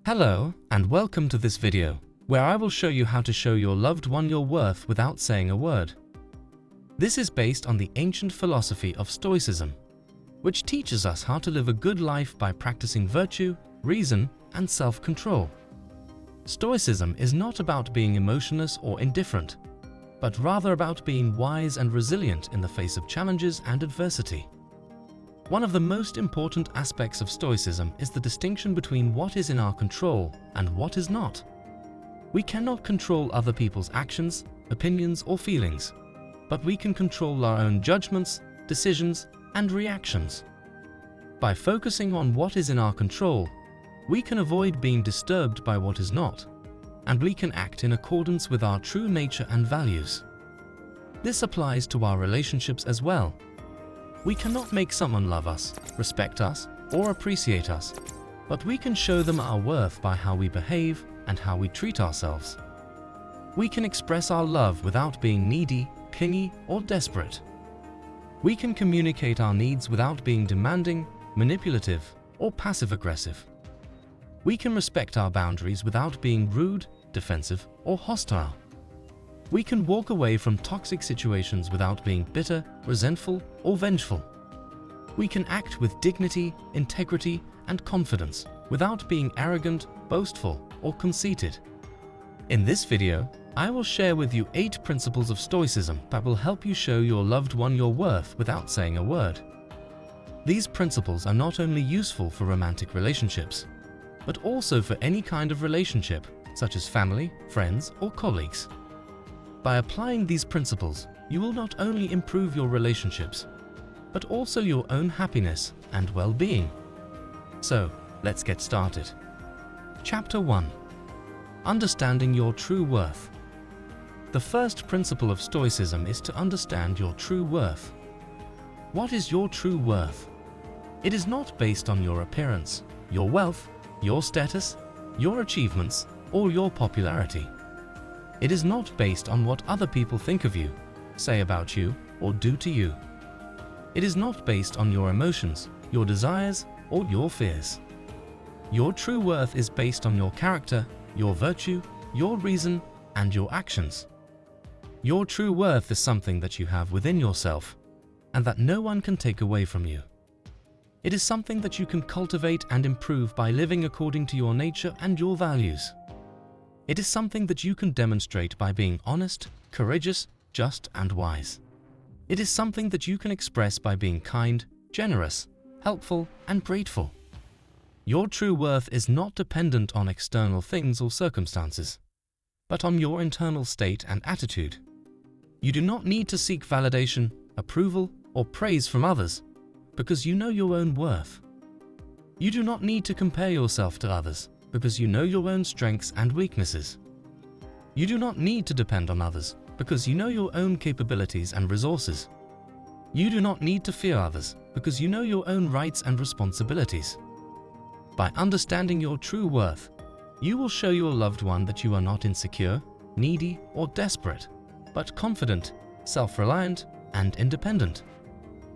Hello, and welcome to this video, where I will show you how to show your loved one your worth without saying a word. This is based on the ancient philosophy of Stoicism, which teaches us how to live a good life by practicing virtue, reason, and self-control. Stoicism is not about being emotionless or indifferent, but rather about being wise and resilient in the face of challenges and adversity. One of the most important aspects of Stoicism is the distinction between what is in our control and what is not. We cannot control other people's actions, opinions, or feelings, but we can control our own judgments, decisions, and reactions. By focusing on what is in our control, we can avoid being disturbed by what is not, and we can act in accordance with our true nature and values. This applies to our relationships as well. We cannot make someone love us, respect us, or appreciate us, but we can show them our worth by how we behave and how we treat ourselves. We can express our love without being needy, clingy, or desperate. We can communicate our needs without being demanding, manipulative, or passive-aggressive. We can respect our boundaries without being rude, defensive, or hostile. We can walk away from toxic situations without being bitter, resentful, or vengeful. We can act with dignity, integrity, and confidence without being arrogant, boastful, or conceited. In this video, I will share with you 8 principles of Stoicism that will help you show your loved one your worth without saying a word. These principles are not only useful for romantic relationships, but also for any kind of relationship, such as family, friends, or colleagues. By applying these principles, you will not only improve your relationships, but also your own happiness and well-being. So, let's get started. Chapter 1. Understanding your true worth. The first principle of Stoicism is to understand your true worth. What is your true worth? It is not based on your appearance, your wealth, your status, your achievements, or your popularity. It is not based on what other people think of you, say about you, or do to you. It is not based on your emotions, your desires, or your fears. Your true worth is based on your character, your virtue, your reason, and your actions. Your true worth is something that you have within yourself, and that no one can take away from you. It is something that you can cultivate and improve by living according to your nature and your values. It is something that you can demonstrate by being honest, courageous, just, and wise. It is something that you can express by being kind, generous, helpful, and grateful. Your true worth is not dependent on external things or circumstances, but on your internal state and attitude. You do not need to seek validation, approval, or praise from others, because you know your own worth. You do not need to compare yourself to others, because you know your own strengths and weaknesses. You do not need to depend on others, because you know your own capabilities and resources. You do not need to fear others, because you know your own rights and responsibilities. By understanding your true worth, you will show your loved one that you are not insecure, needy, or desperate, but confident, self-reliant, and independent.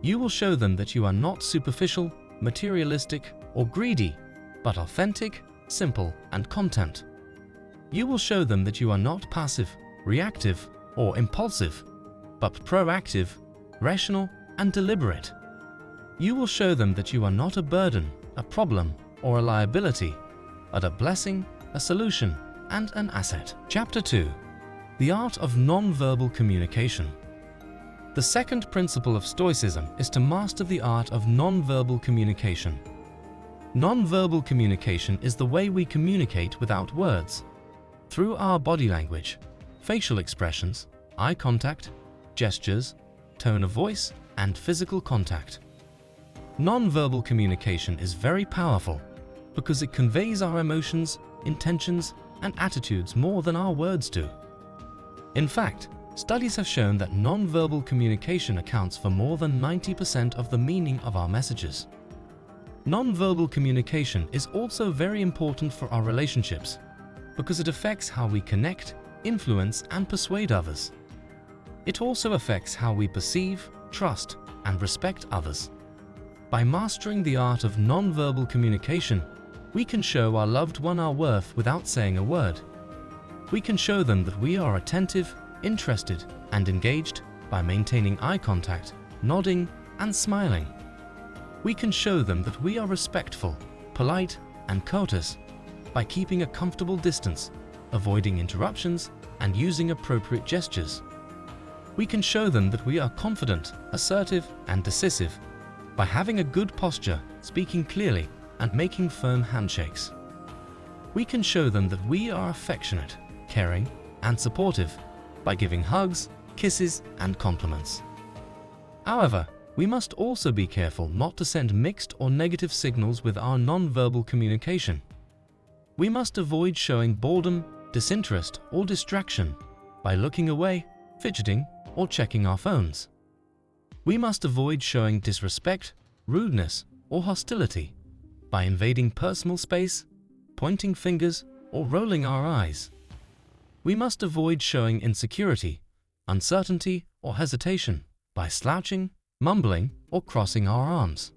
You will show them that you are not superficial, materialistic, or greedy, but authentic, simple, and content. You will show them that you are not passive, reactive, or impulsive, but proactive, rational, and deliberate. You will show them that you are not a burden, a problem, or a liability, but a blessing, a solution, and an asset. Chapter 2. The Art of Non-Verbal Communication. The second principle of Stoicism is to master the art of non-verbal communication. Non-verbal communication is the way we communicate without words, through our body language, facial expressions, eye contact, gestures, tone of voice, and physical contact. Non-verbal communication is very powerful because it conveys our emotions, intentions, and attitudes more than our words do. In fact, studies have shown that non-verbal communication accounts for more than 90% of the meaning of our messages. Non-verbal communication is also very important for our relationships because it affects how we connect, influence, and persuade others. It also affects how we perceive, trust, and respect others. By mastering the art of non-verbal communication, We can show our loved one our worth without saying a word. We can show them that we are attentive, interested, and engaged by maintaining eye contact, nodding, and smiling. We can show them that we are respectful, polite, and courteous by keeping a comfortable distance, avoiding interruptions, and using appropriate gestures. We can show them that we are confident, assertive, and decisive by having a good posture, speaking clearly, and making firm handshakes. We can show them that we are affectionate, caring, and supportive by giving hugs, kisses, and compliments. However, we must also be careful not to send mixed or negative signals with our non-verbal communication. We must avoid showing boredom, disinterest, or distraction by looking away, fidgeting, or checking our phones. We must avoid showing disrespect, rudeness, or hostility by invading personal space, pointing fingers, or rolling our eyes. We must avoid showing insecurity, uncertainty, or hesitation by slouching, mumbling, or crossing our arms.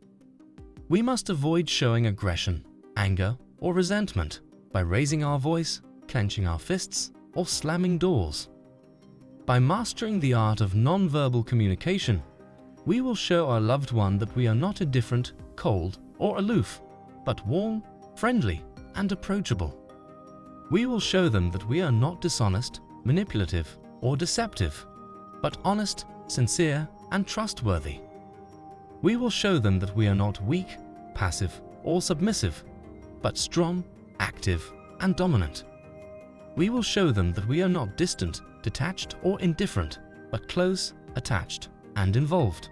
We must avoid showing aggression, anger, or resentment by raising our voice, clenching our fists, or slamming doors. By mastering the art of non-verbal communication, we will show our loved one that we are not indifferent, cold, or aloof, but warm, friendly, and approachable. We will show them that we are not dishonest, manipulative, or deceptive, but honest, sincere, and trustworthy. We will show them that we are not weak, passive, or submissive, but strong, active, and dominant. We will show them that we are not distant, detached, or indifferent, but close, attached, and involved.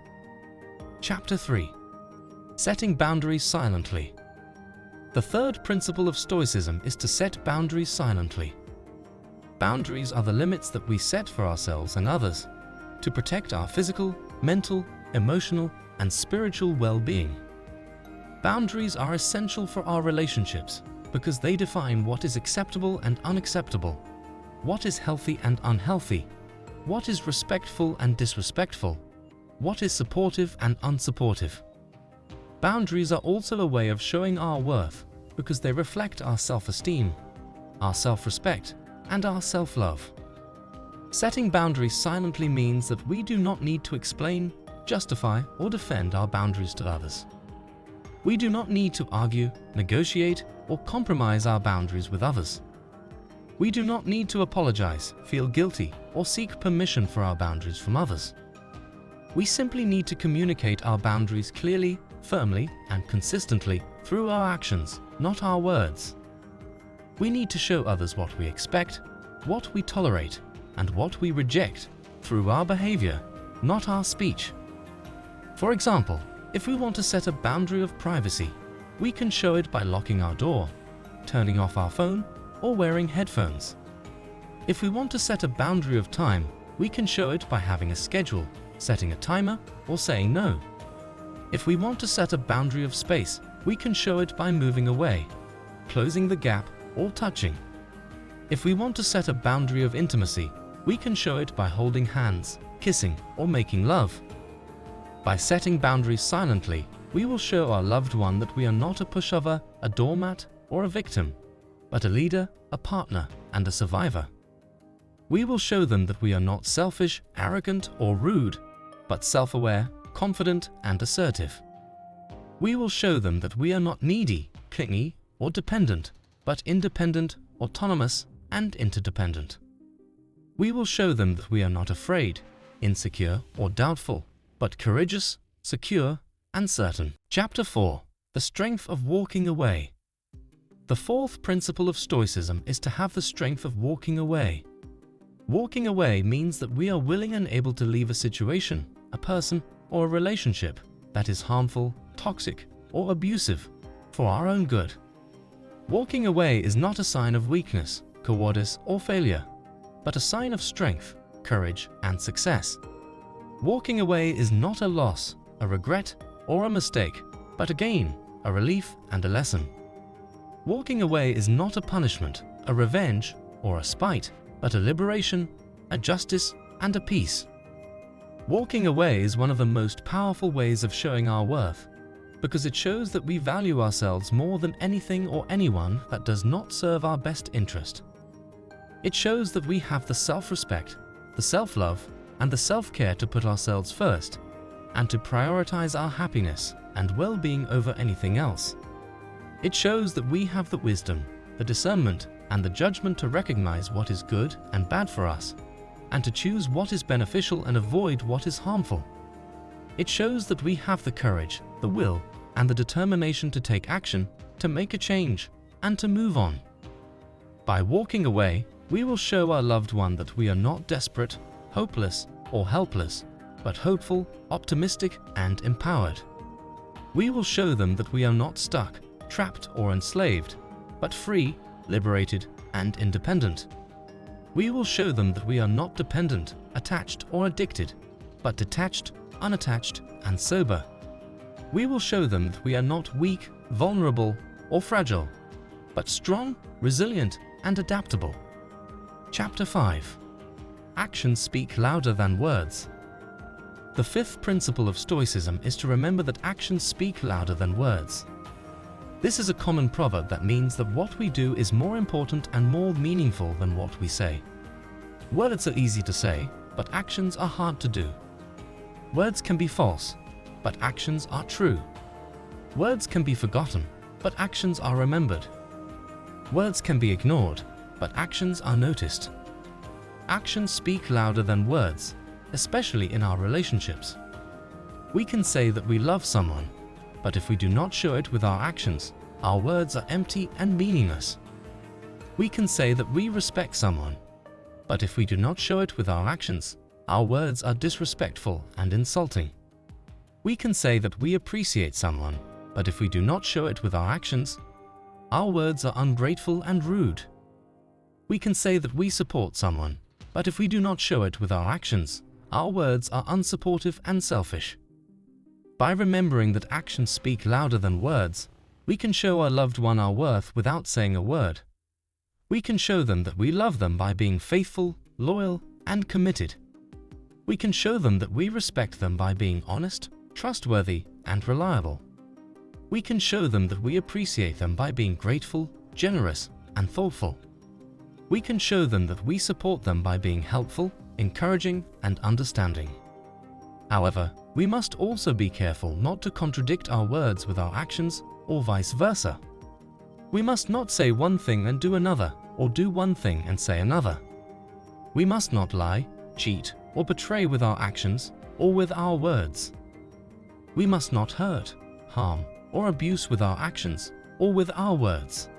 Chapter 3. Setting boundaries silently. The third principle of Stoicism is to set boundaries silently. Boundaries are the limits that we set for ourselves and others to protect our physical, mental, emotional, and spiritual well-being. Boundaries are essential for our relationships because they define what is acceptable and unacceptable, what is healthy and unhealthy, what is respectful and disrespectful, what is supportive and unsupportive. Boundaries are also a way of showing our worth because they reflect our self-esteem, our self-respect, and our self-love. Setting boundaries silently means that we do not need to explain, justify, or defend our boundaries to others. We do not need to argue, negotiate, or compromise our boundaries with others. We do not need to apologize, feel guilty, or seek permission for our boundaries from others. We simply need to communicate our boundaries clearly, firmly, and consistently through our actions, not our words. We need to show others what we expect, what we tolerate, and what we reject through our behavior, not our speech. For example, if we want to set a boundary of privacy, we can show it by locking our door, turning off our phone, or wearing headphones. If we want to set a boundary of time, we can show it by having a schedule, setting a timer, or saying no. If we want to set a boundary of space, we can show it by moving away, closing the gap, or touching. If we want to set a boundary of intimacy, we can show it by holding hands, kissing, or making love. By setting boundaries silently, we will show our loved one that we are not a pushover, a doormat, or a victim, but a leader, a partner, and a survivor. We will show them that we are not selfish, arrogant, or rude, but self-aware, confident, and assertive. We will show them that we are not needy, clingy, or dependent, but independent, autonomous, and interdependent. We will show them that we are not afraid, insecure, or doubtful, but courageous, secure, and certain. Chapter 4. The strength of walking away. The fourth principle of Stoicism is to have the strength of walking away. Walking away means that we are willing and able to leave a situation, a person, or a relationship that is harmful, toxic, or abusive for our own good. Walking away is not a sign of weakness, cowardice, or failure, but a sign of strength, courage, and success. Walking away is not a loss, a regret, or a mistake, but a gain, a relief, and a lesson. Walking away is not a punishment, a revenge, or a spite, but a liberation, a justice, and a peace. Walking away is one of the most powerful ways of showing our worth. because it shows that we value ourselves more than anything or anyone that does not serve our best interest. It shows that we have the self-respect, the self-love, and the self-care to put ourselves first and to prioritize our happiness and well-being over anything else. It shows that we have the wisdom, the discernment, and the judgment to recognize what is good and bad for us, and to choose what is beneficial and avoid what is harmful. It shows that we have the courage, the will, and the determination to take action, to make a change, and to move on. By walking away, we will show our loved one that we are not desperate, hopeless, or helpless, but hopeful, optimistic, and empowered. We will show them that we are not stuck, trapped, or enslaved, but free, liberated, and independent. We will show them that we are not dependent, attached, or addicted, but detached, unattached, and sober. We will show them that we are not weak, vulnerable, or fragile, but strong, resilient, and adaptable. Chapter 5. Actions speak louder than words. The fifth principle of Stoicism is to remember that actions speak louder than words. This is a common proverb that means that what we do is more important and more meaningful than what we say. Words are easy to say, but actions are hard to do. Words can be false, but actions are true. Words can be forgotten, but actions are remembered. Words can be ignored, but actions are noticed. Actions speak louder than words, especially in our relationships. We can say that we love someone, but if we do not show it with our actions, our words are empty and meaningless. We can say that we respect someone, but if we do not show it with our actions, our words are disrespectful and insulting. We can say that we appreciate someone, but if we do not show it with our actions, our words are ungrateful and rude. We can say that we support someone, but if we do not show it with our actions, our words are unsupportive and selfish. By remembering that actions speak louder than words, we can show our loved one our worth without saying a word. We can show them that we love them by being faithful, loyal, and committed. We can show them that we respect them by being honest, trustworthy, and reliable. We can show them that we appreciate them by being grateful, generous, and thoughtful. We can show them that we support them by being helpful, encouraging, and understanding. However, we must also be careful not to contradict our words with our actions or vice versa. We must not say one thing and do another, or do one thing and say another. We must not lie, cheat, or betray with our actions or with our words. We must not hurt, harm, or abuse with our actions or with our words.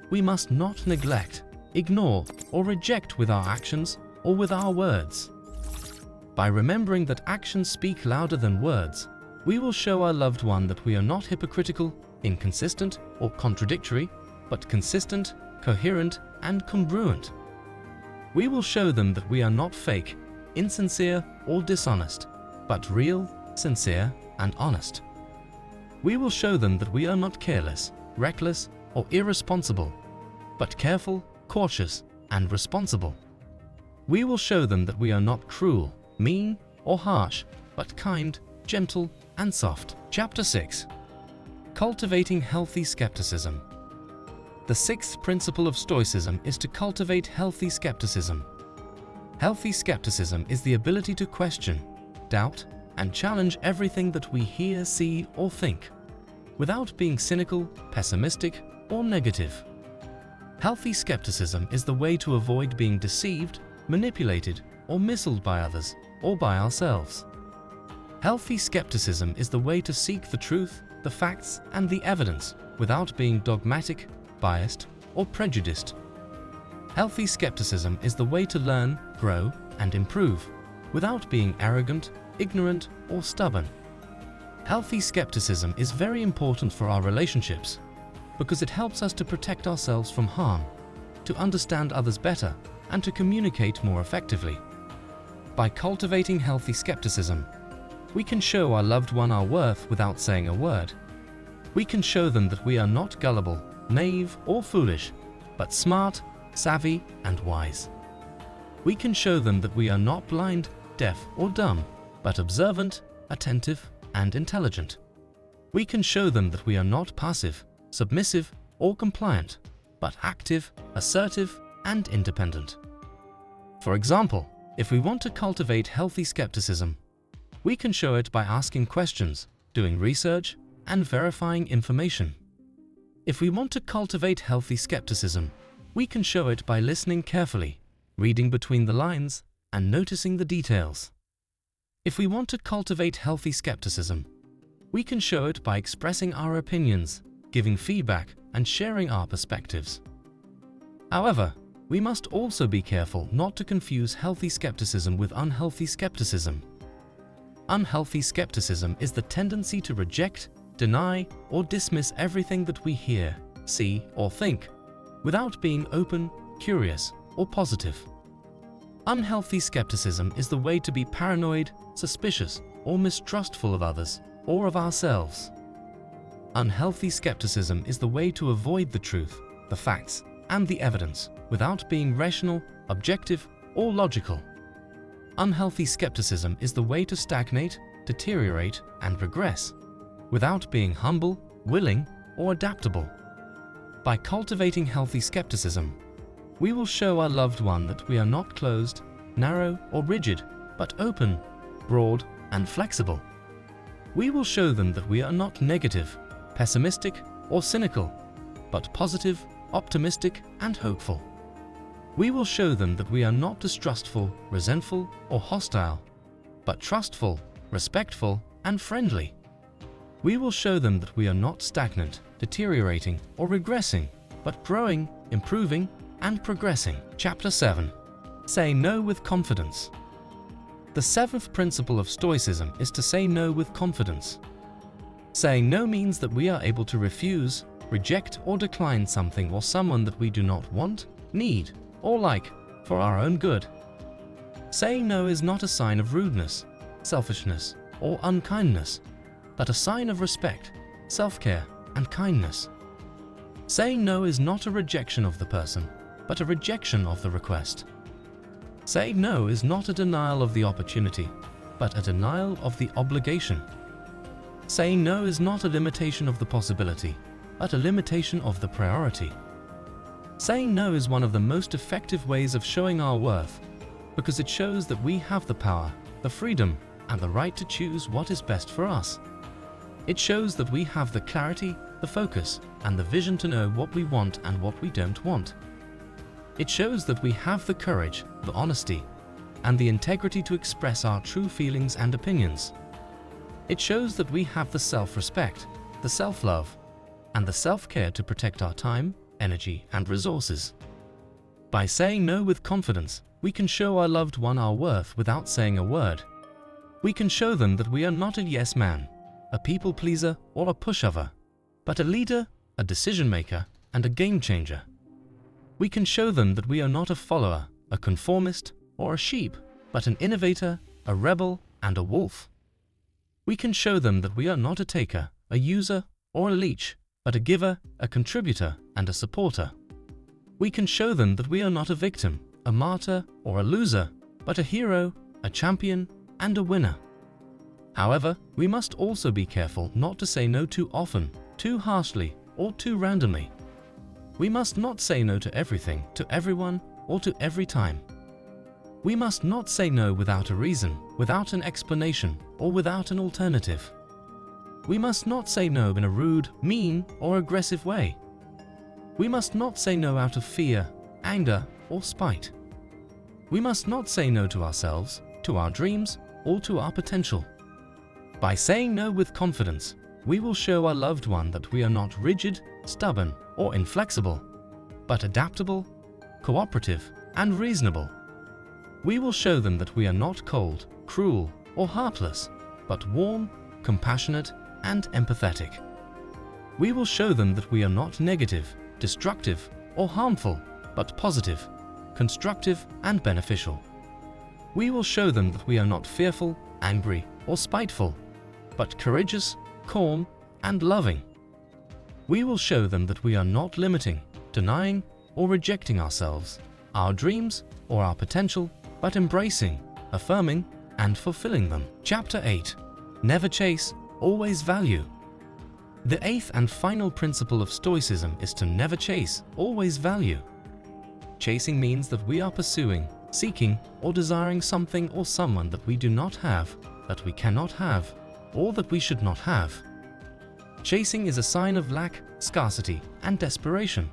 We must not neglect, ignore, or reject with our actions or with our words. By remembering that actions speak louder than words, we will show our loved one that we are not hypocritical, inconsistent, or contradictory, but consistent, coherent, and congruent. We will show them that we are not fake, insincere, or dishonest, but real, sincere, and honest. We will show them that we are not careless, reckless, or irresponsible, but careful, cautious, and responsible. We will show them that we are not cruel, mean, or harsh, but kind, gentle, and soft. Chapter 6. Cultivating healthy skepticism. The sixth principle of Stoicism is to cultivate healthy skepticism. Healthy skepticism is the ability to question, doubt, and challenge everything that we hear, see, or think, without being cynical, pessimistic, or negative. Healthy skepticism is the way to avoid being deceived, manipulated, or misled by others, or by ourselves. Healthy skepticism is the way to seek the truth, the facts, and the evidence without being dogmatic, biased, or prejudiced. Healthy skepticism is the way to learn, grow, and improve without being arrogant, ignorant, or stubborn. Healthy skepticism is very important for our relationships because it helps us to protect ourselves from harm, to understand others better, and to communicate more effectively. By cultivating healthy skepticism, we can show our loved one our worth without saying a word. We can show them that we are not gullible, naive, or foolish, but smart, savvy, and wise. We can show them that we are not blind, deaf, or dumb, but observant, attentive, and intelligent. We can show them that we are not passive, submissive, or compliant, but active, assertive, and independent. For example, if we want to cultivate healthy skepticism, we can show it by asking questions, doing research, and verifying information. If we want to cultivate healthy skepticism, we can show it by listening carefully, reading between the lines, and noticing the details. If we want to cultivate healthy skepticism, we can show it by expressing our opinions, giving feedback, and sharing our perspectives. However, we must also be careful not to confuse healthy skepticism with unhealthy skepticism. Unhealthy skepticism is the tendency to reject, deny, or dismiss everything that we hear, see, or think, without being open, curious, or positive. Unhealthy skepticism is the way to be paranoid, suspicious, or mistrustful of others, or of ourselves. Unhealthy skepticism is the way to avoid the truth, the facts, and the evidence, without being rational, objective, or logical. Unhealthy skepticism is the way to stagnate, deteriorate, and regress, without being humble, willing, or adaptable. By cultivating healthy skepticism, we will show our loved one that we are not closed, narrow, or rigid, but open, broad, and flexible. We will show them that we are not negative, pessimistic, or cynical, but positive, optimistic, and hopeful. We will show them that we are not distrustful, resentful, or hostile, but trustful, respectful, and friendly. We will show them that we are not stagnant, deteriorating, or regressing, but growing, improving, and progressing. Chapter 7. Say no with confidence. The seventh principle of Stoicism is to say no with confidence. Saying no means that we are able to refuse, reject, or decline something or someone that we do not want, need, or like, for our own good. Saying no is not a sign of rudeness, selfishness, or unkindness, but a sign of respect, self-care, and kindness. Saying no is not a rejection of the person, but a rejection of the request. Saying no is not a denial of the opportunity, but a denial of the obligation. Saying no is not a limitation of the possibility, but a limitation of the priority. Saying no is one of the most effective ways of showing our worth, because it shows that we have the power, the freedom, and the right to choose what is best for us. It shows that we have the clarity, the focus, and the vision to know what we want and what we don't want. It shows that we have the courage, the honesty, and the integrity to express our true feelings and opinions. It shows that we have the self-respect, the self-love, and the self-care to protect our time, energy, and resources. By saying no with confidence, we can show our loved one our worth without saying a word. We can show them that we are not a yes man, a people pleaser, or a pushover, but a leader, a decision maker, and a game changer. We can show them that we are not a follower, a conformist, or a sheep, but an innovator, a rebel, and a wolf. We can show them that we are not a taker, a user, or a leech, but a giver, a contributor, and a supporter. We can show them that we are not a victim, a martyr, or a loser, but a hero, a champion, and a winner. However, we must also be careful not to say no too often, too harshly, or too randomly. We must not say no to everything, to everyone, or to every time. We must not say no without a reason, without an explanation, or without an alternative. We must not say no in a rude, mean, or aggressive way. We must not say no out of fear, anger, or spite. We must not say no to ourselves, to our dreams, or to our potential. By saying no with confidence, we will show our loved one that we are not rigid, stubborn, or inflexible, but adaptable, cooperative, and reasonable. We will show them that we are not cold, cruel, or heartless, but warm, compassionate, and empathetic. We will show them that we are not negative, destructive, or harmful, but positive, constructive, and beneficial. We will show them that we are not fearful, angry, or spiteful, but courageous, calm, and loving. We will show them that we are not limiting, denying, or rejecting ourselves, our dreams, or our potential, but embracing, affirming, and fulfilling them. Chapter 8. Never chase, always value. The eighth and final principle of Stoicism is to never chase, always value. Chasing means that we are pursuing, seeking, or desiring something or someone that we do not have, that we cannot have, or that we should not have. Chasing is a sign of lack, scarcity, and desperation.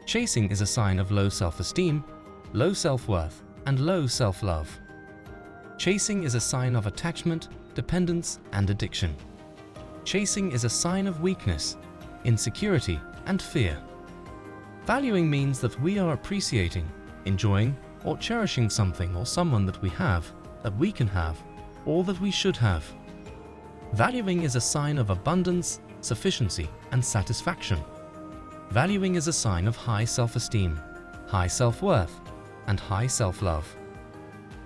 Chasing is a sign of low self-esteem, low self-worth, and low self-love. Chasing is a sign of attachment, dependence, and addiction. Chasing is a sign of weakness, insecurity, and fear. Valuing means that we are appreciating, enjoying, or cherishing something or someone that we have, that we can have, or that we should have. Valuing is a sign of abundance, sufficiency, and satisfaction. Valuing is a sign of high self-esteem, high self-worth, and high self-love.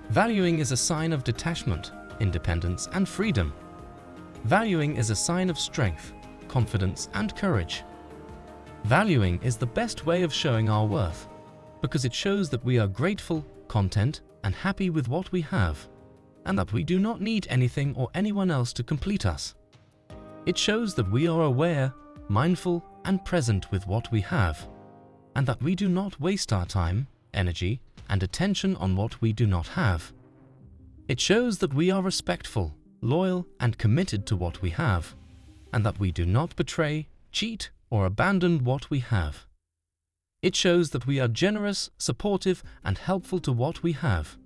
Valuing is a sign of detachment, independence, and freedom. Valuing is a sign of strength, confidence, and courage. Valuing is the best way of showing our worth, because it shows that we are grateful, content, and happy with what we have, and that we do not need anything or anyone else to complete us. It shows that we are aware, mindful, and present with what we have, and that we do not waste our time, energy, and attention on what we do not have. It shows that we are respectful, loyal, and committed to what we have, and that we do not betray, cheat, or abandon what we have. It shows that we are generous, supportive, and helpful to what we have,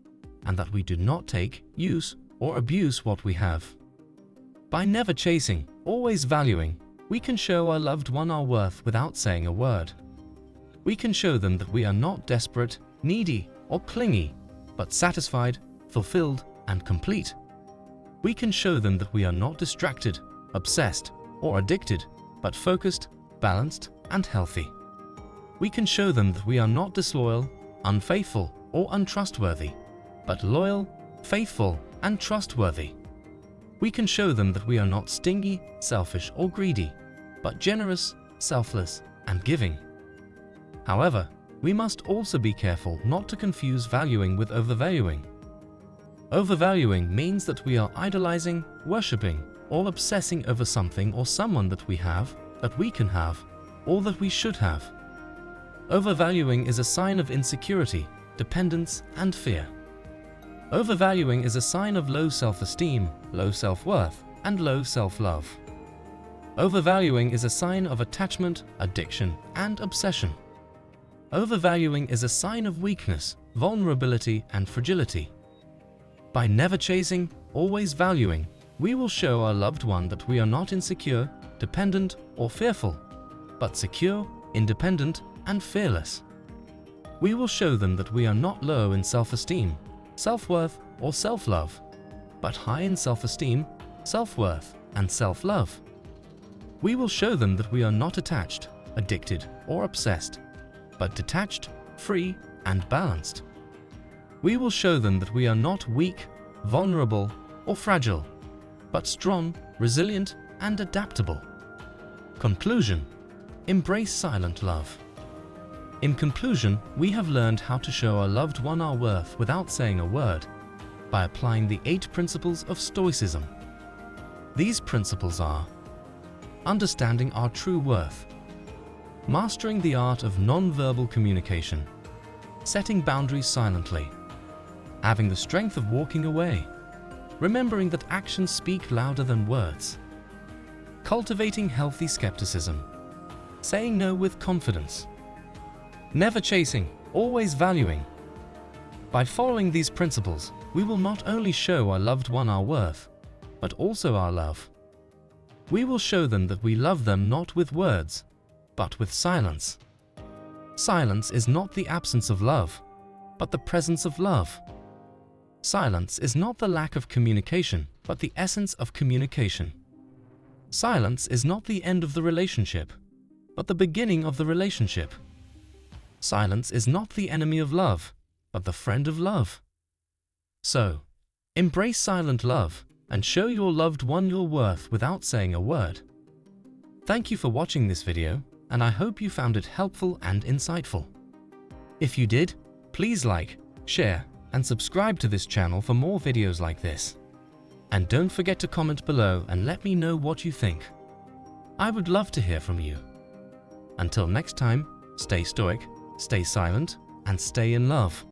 and that we do not take, use, or abuse what we have. By never chasing, always valuing, we can show our loved one our worth without saying a word. We can show them that we are not desperate, needy, or clingy, but satisfied, fulfilled, and complete. We can show them that we are not distracted, obsessed, or addicted, but focused, balanced, and healthy. We can show them that we are not disloyal, unfaithful, or untrustworthy, but loyal, faithful, and trustworthy. We can show them that we are not stingy, selfish, or greedy, but generous, selfless, and giving. However, we must also be careful not to confuse valuing with overvaluing. Overvaluing means that we are idolizing, worshipping, or obsessing over something or someone that we have, that we can have, or that we should have. Overvaluing is a sign of insecurity, dependence, and fear. Overvaluing is a sign of low self-esteem, low self-worth, and low self-love. Overvaluing is a sign of attachment, addiction, and obsession. Overvaluing is a sign of weakness, vulnerability, and fragility. By never chasing, always valuing, we will show our loved one that we are not insecure, dependent, or fearful, but secure, independent, and fearless. We will show them that we are not low in self-esteem, self-worth, or self-love, but high in self-esteem, self-worth, and self-love. We will show them that we are not attached, addicted, or obsessed, but detached, free, and balanced. We will show them that we are not weak, vulnerable, or fragile, but strong, resilient, and adaptable. Conclusion: embrace silent love. In conclusion, we have learned how to show our loved one our worth without saying a word, by applying the 8 principles of Stoicism. These principles are: understanding our true worth, mastering the art of non-verbal communication, setting boundaries silently, having the strength of walking away, remembering that actions speak louder than words, cultivating healthy skepticism, saying no with confidence, never chasing, always valuing. By following these principles, we will not only show our loved one our worth, but also our love. We will show them that we love them not with words, but with silence. Silence is not the absence of love, but the presence of love. Silence is not the lack of communication, but the essence of communication. Silence is not the end of the relationship, but the beginning of the relationship. Silence is not the enemy of love, but the friend of love. So, embrace silent love and show your loved one your worth without saying a word. Thank you for watching this video, and I hope you found it helpful and insightful. If you did, please like, share, and subscribe to this channel for more videos like this. And don't forget to comment below and let me know what you think. I would love to hear from you. Until next time, stay stoic, stay silent, and stay in love.